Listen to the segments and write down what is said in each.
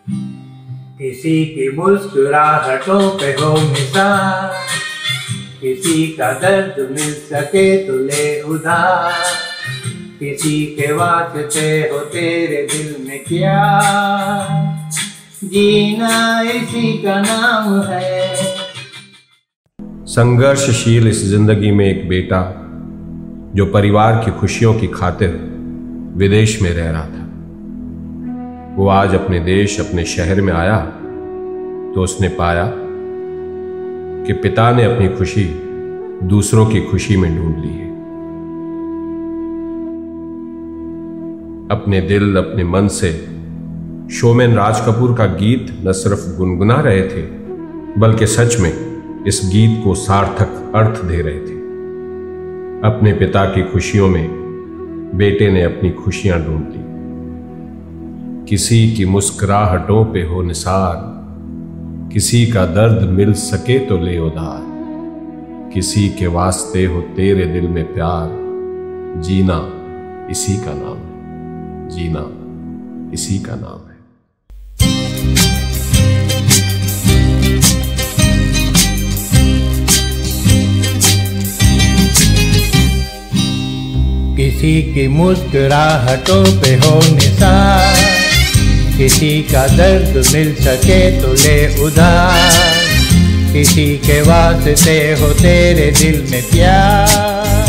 किसी की मुस्कुराहटों पे हो निशान, किसी का दर्द मिल सके तो ले उधार, किसी के वास्ते हो तेरे दिल में क्या, जीना इसी का नाम है। संघर्षशील इस जिंदगी में एक बेटा जो परिवार की खुशियों की खातिर विदेश में रह रहा था, वो आज अपने देश अपने शहर में आया तो उसने पाया कि पिता ने अपनी खुशी दूसरों की खुशी में ढूंढ ली है। अपने दिल अपने मन से शोमैन राज कपूर का गीत न सिर्फ गुनगुना रहे थे बल्कि सच में इस गीत को सार्थक अर्थ दे रहे थे। अपने पिता की खुशियों में बेटे ने अपनी खुशियां ढूंढ ली। किसी की मुस्कुराहटों पे हो निसार, किसी का दर्द मिल सके तो ले उधार, किसी के वास्ते हो तेरे दिल में प्यार, जीना इसी का नाम है, जीना इसी का नाम है। किसी की मुस्कुराहटों पे हो निशान, किसी का दर्द मिल सके तो ले उधार, किसी के वास्ते हो तेरे दिल में प्यार,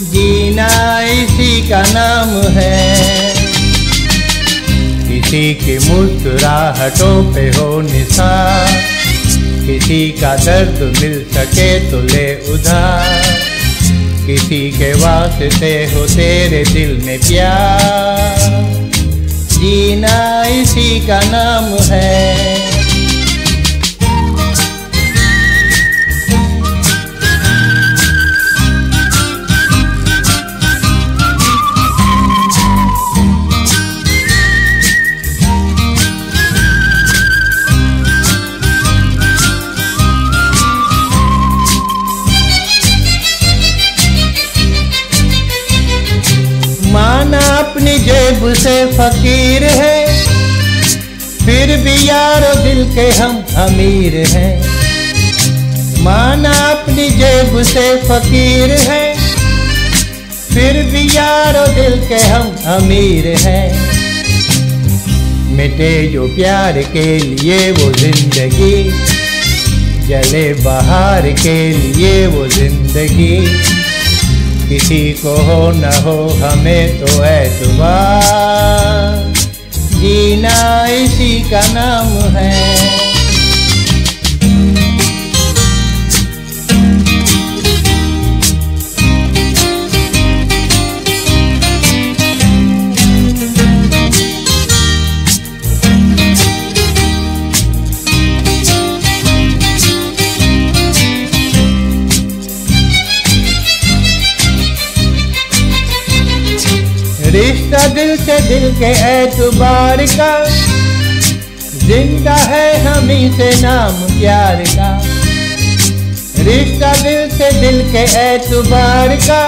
जीना इसी का नाम है। किसी की मुस्कुराहटों पे हो निशान, किसी का दर्द मिल सके तो ले उधार, किसी के वास्ते हो तेरे दिल में प्यार, जीना इसी का नाम है। माना अपनी जेब से फकीर है, फिर भी यारो दिल के हम अमीर हैं। माना अपनी जेब से फकीर है, फिर भी यारो दिल के हम अमीर हैं। मिटे जो प्यार के लिए वो जिंदगी, जले बहार के लिए वो जिंदगी, किसी को हो न हो हमें तो एतबार, जीना इसी का नाम है। रिश्ता दिल से दिल के एतबार का, जिंदा है हमी से नाम प्यार का। रिश्ता दिल से दिल के एतबार का,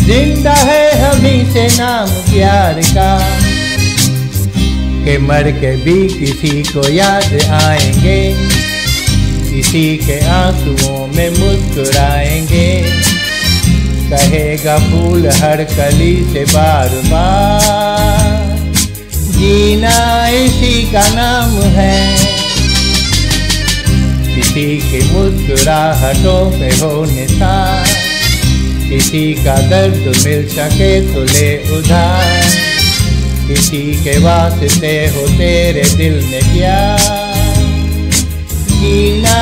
जिंदा है हमी से नाम प्यार का। के मर के भी किसी को याद आएंगे, किसी के आंसुओं में मुस्कुराएंगे, कहेगा फूल हर कली से बार बार, जीना इसी का नाम है। किसी की मुस्कुराहटों पे हो निशान, किसी का दर्द मिल सके तो ले उधार, किसी के वास्ते हो तेरे दिल में प्यार, जीना